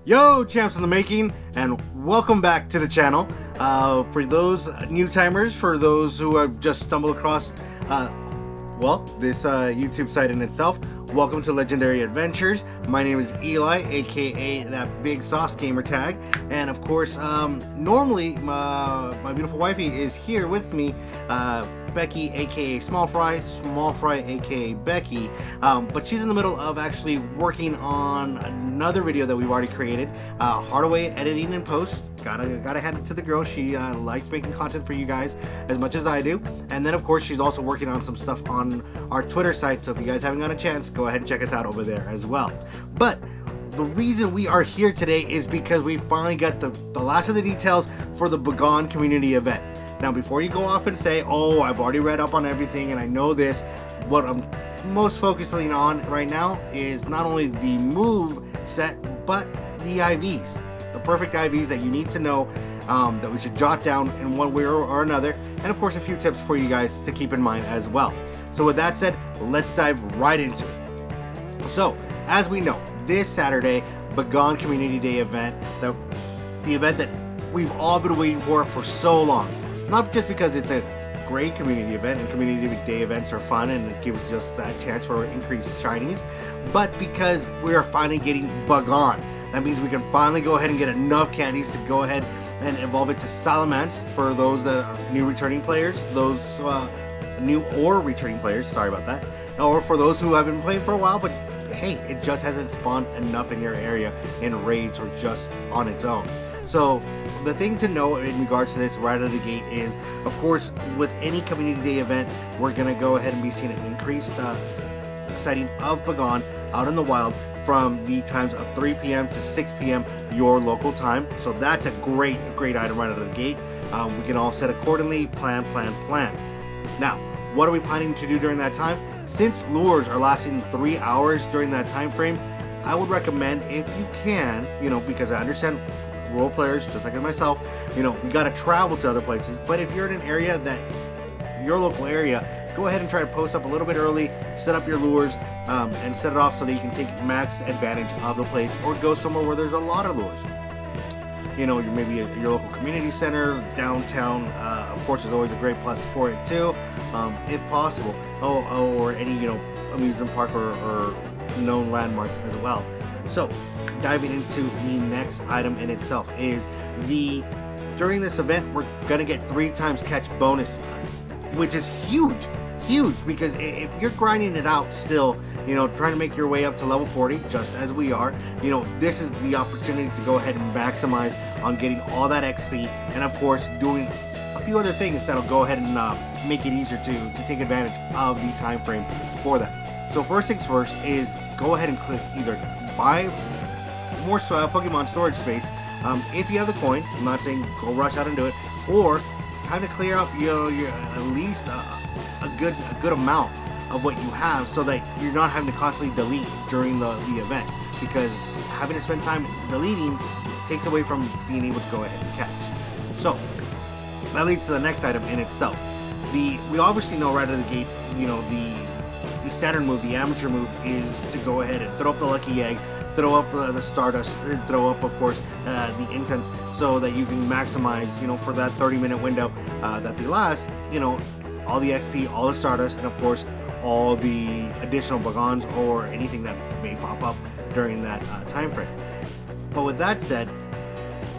Yo, champs in the making, and welcome back to the channel. For those new timers, for those who have just stumbled across, this YouTube site in itself, welcome to Legendary Adventures. My name is Eli, aka that Big Sauce gamer tag, and of course, normally my beautiful wifey is here with me, Becky, aka Small Fry, aka Becky, but she's in the middle of actually working on another video that we've already created. Hardaway editing and post. Gotta hand it to the girl. She likes making content for you guys as much as I do. And then of course she's also working on some stuff on our Twitter site. So if you guys haven't got a chance, go ahead and check us out over there as well. But the reason we are here today is because we finally got the last of the details for the Bagon community event. Now, before you go off and say, oh, I've already read up on everything and I know this, what I'm most focusing on right now is not only the move set, but the IVs. The perfect IVs that you need to know, that we should jot down in one way or another. And of course, a few tips for you guys to keep in mind as well. So with that said, let's dive right into it. So, as we know, this Saturday, Bagon Community Day event, the event that we've all been waiting for so long. Not just because it's a great community event, and community day events are fun and it gives us that chance for increased shinies, but because we are finally getting Bagon. That means we can finally go ahead and get enough candies to go ahead and evolve it to Salamence for those new returning players, those new or returning players, sorry about that, or for those who have been playing for a while, but hey, it just hasn't spawned enough in your area in raids or just on its own. So the thing to know in regards to this right out of the gate is, of course, with any community day event, we're going to go ahead and be seeing an increased sighting of Bagon out in the wild from the times of 3 p.m. to 6 p.m. your local time. So that's a great item right out of the gate. We can all set accordingly, plan. Now, what are we planning to do during that time? Since lures are lasting 3 hours during that time frame, I would recommend, if you can, because I understand role players, just like myself, we gotta travel to other places, but if you're in an area that your local area, go ahead and try to post up a little bit early, set up your lures, and set it off so that you can take max advantage of the place, or go somewhere where there's a lot of lures. Maybe your local community center, downtown, of course, is always a great plus for it too, if possible, or any amusement park or known landmarks as well. So diving into the next item in itself is during this event, we're gonna get 3 times catch bonus, which is huge, because if you're grinding it out still, trying to make your way up to level 40, just as we are, this is the opportunity to go ahead and maximize on getting all that XP, and of course doing a few other things that'll go ahead and make it easier to take advantage of the time frame for that. So first things first is go ahead and either buy more Pokemon storage space if you have the coin. I'm not saying go rush out and do it, or time to clear up your at least a good amount of what you have, so that you're not having to constantly delete during the event, because having to spend time deleting takes away from being able to go ahead and catch. So that leads to the next item in itself. We obviously know right out of the gate, the standard move, the amateur move, is to go ahead and throw up the lucky egg, throw up the stardust, and throw up, of course, the incense, so that you can maximize, for that 30-minute window that they last, all the XP, all the stardust, and of course, all the additional Bagons or anything that may pop up during that time frame. But with that said,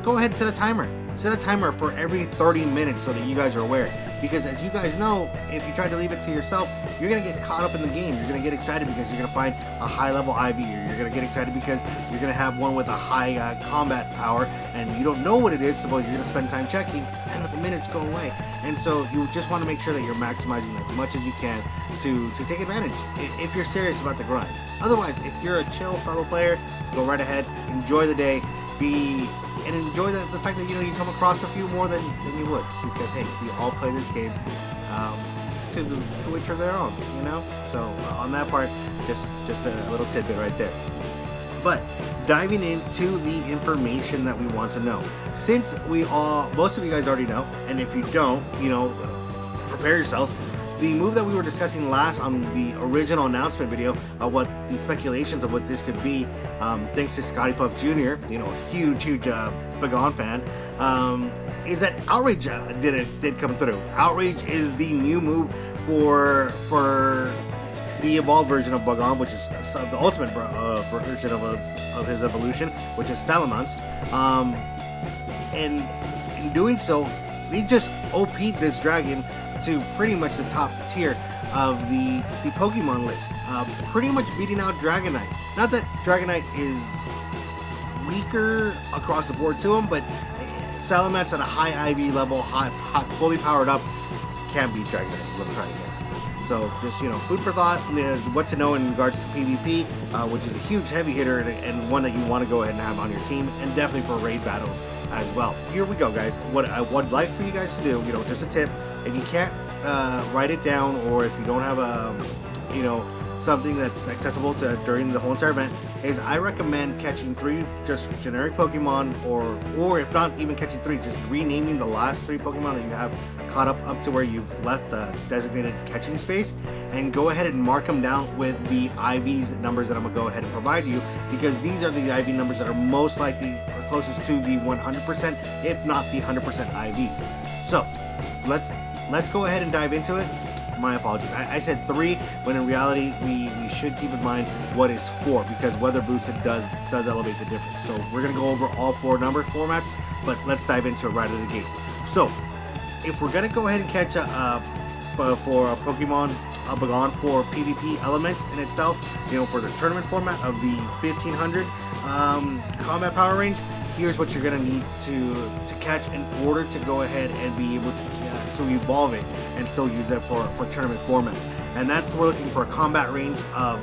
go ahead and set a timer. Set a timer for every 30 minutes so that you guys are aware. Because as you guys know, if you try to leave it to yourself, you're going to get caught up in the game. You're going to get excited because you're going to find a high level IV, or you're going to get excited because you're going to have one with a high combat power, and you don't know what it is, so you're going to spend time checking, and the minutes go away. And so you just want to make sure that you're maximizing as much as you can to take advantage if you're serious about the grind. Otherwise, if you're a chill fellow player, go right ahead, enjoy the day, and enjoy the fact that you come across a few more than you would, because hey, we all play this game to each of their own, So on that part, just a little tidbit right there. But diving into the information that we want to know, since most of you guys already know, and if you don't, prepare yourselves. the move that we were discussing last on the original announcement video, what the speculations of what this could be, thanks to Scotty Puff Jr., you know, huge Bagon fan, is that Outrage did come through. Outrage is the new move for the evolved version of Bagon, which is the ultimate version of his evolution, which is Salamence. And in doing so, they just OP'd this dragon to pretty much the top tier of the Pokemon list, pretty much beating out Dragonite. Not that Dragonite is weaker across the board to him, but Salamence at a high IV level, fully powered up, can't beat Dragonite, is what I'm trying to get. So just, you know, food for thought, what to know in regards to PvP, which is a huge heavy hitter and one that you want to go ahead and have on your team, and definitely for raid battles as well. Here we go, guys. What I would like for you guys to do, you know, just a tip, if you can't write it down, or if you don't have you know, something that's accessible to during the whole entire event, is I recommend catching 3 just generic Pokemon, or if not even catching 3, just renaming the last 3 Pokemon that you have caught up to where you've left the designated catching space, and go ahead and mark them down with the IVs numbers that I'm gonna go ahead and provide you, because these are the IV numbers that are most likely or closest to the 100%, if not the 100% IVs. So let's go ahead and dive into it. My apologies, I said 3, when in reality we should keep in mind what is 4, because weather boosted does elevate the difference. So we're gonna go over all 4 number formats, but let's dive into it right out of the gate. So if we're gonna go ahead and catch for a Pokemon Bagon for PvP elements in itself, you know, for the tournament format of the 1500 combat power range, here's what you're gonna need to catch in order to go ahead and be able to evolve it and still use it for tournament format. And that we're looking for a combat range of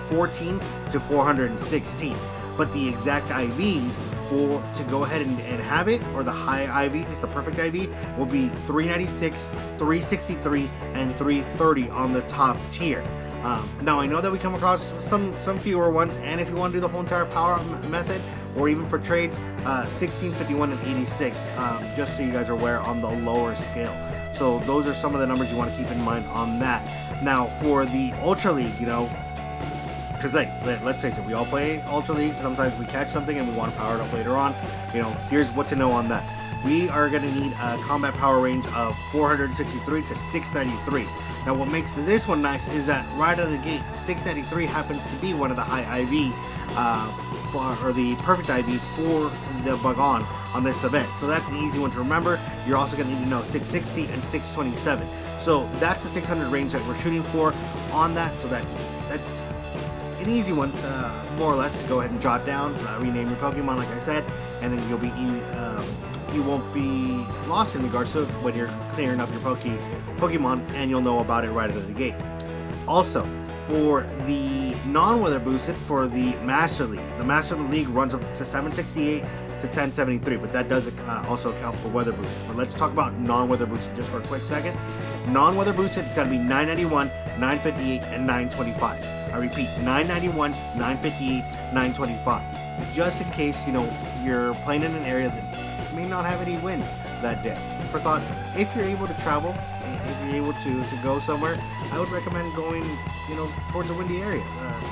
14 to 416. But the exact IVs to go ahead and have it, or the high IV, just the perfect IV, will be 396, 363, and 330 on the top tier. Now I know that we come across some fewer ones, and if you want to do the whole entire power method, or even for trades, 16, 51, and 86, just so you guys are aware, on the lower scale. So those are some of the numbers you want to keep in mind on that. Now for the Ultra League, you know, because let's face it, we all play Ultra League. Sometimes we catch something and we want to power it up later on. You know, here's what to know on that. We are going to need a combat power range of 463 to 693. Now what makes this one nice is that right out of the gate, 693 happens to be one of the high IV, or the perfect IV for the Bagon on this event. So that's an easy one to remember. You're also going to need to know 660 and 627. So that's the 600 range that we're shooting for on that. So that's an easy one to more or less go ahead and jot down, rename your Pokemon like I said, and then you'll be you won't be lost in regards to when you're clearing up your Pokemon, and you'll know about it right out of the gate. Also, for the non-weather boosted, for the Master League, the Master League runs up to 768 to 1073, but that does also account for weather boosted. But let's talk about non-weather boosted just for a quick second. Non-weather boosted, it's got to be 991, 958, and 925. I repeat, 991, 958, 925. Just in case, you know, you're playing in an area that may not have any wind that day. For thought, if you're able to travel, if you're able to go somewhere, I would recommend going, you know, towards a windy area,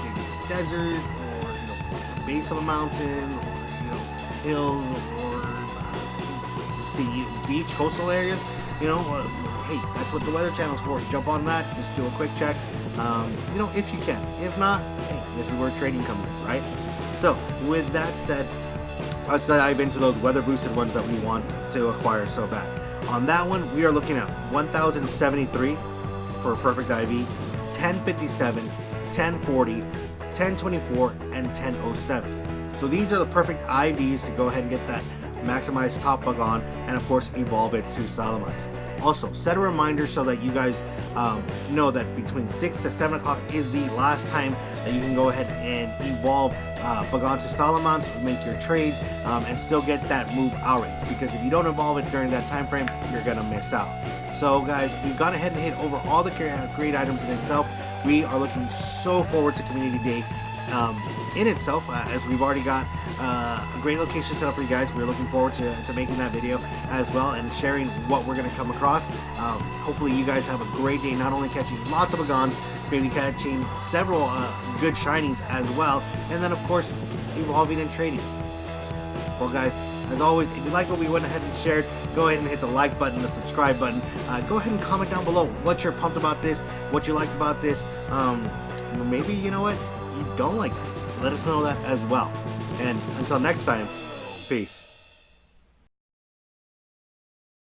maybe desert, or, you know, base of a mountain, or, you know, hills, or beach, coastal areas. You know, hey, that's what the Weather Channel's for. Jump on that, just do a quick check. You know, if you can. If not, hey, this is where trading comes in, right? So, with that said, let's dive into those weather boosted ones that we want to acquire so bad. On that one, we are looking at 1073 for a perfect IV, 1057, 1040, 1024, and 1007. So these are the perfect IVs to go ahead and get that maximized top Bagon, and of course evolve it to Salamence. Also, set a reminder so that you guys know that between 6 to 7 o'clock is the last time that you can go ahead and evolve Bagon to Salamence, make your trades, and still get that move Outrage. Because if you don't evolve it during that time frame, you're gonna miss out. So guys, we've gone ahead and hit over all the great items in itself. We are looking so forward to Community Day. in itself, as we've already got a great location set up for you guys. We're looking forward to making that video as well and sharing what we're going to come across. Hopefully you guys have a great day, not only catching lots of Bagon, maybe catching several good shinies as well, and then of course evolving and trading. Well guys, as always, if you like what we went ahead and shared, go ahead and hit the like button, the subscribe button. Go ahead and comment down below what you're pumped about this, what you liked about this. Maybe, you know what, you don't like this. Let us know that as well. And until next time, peace.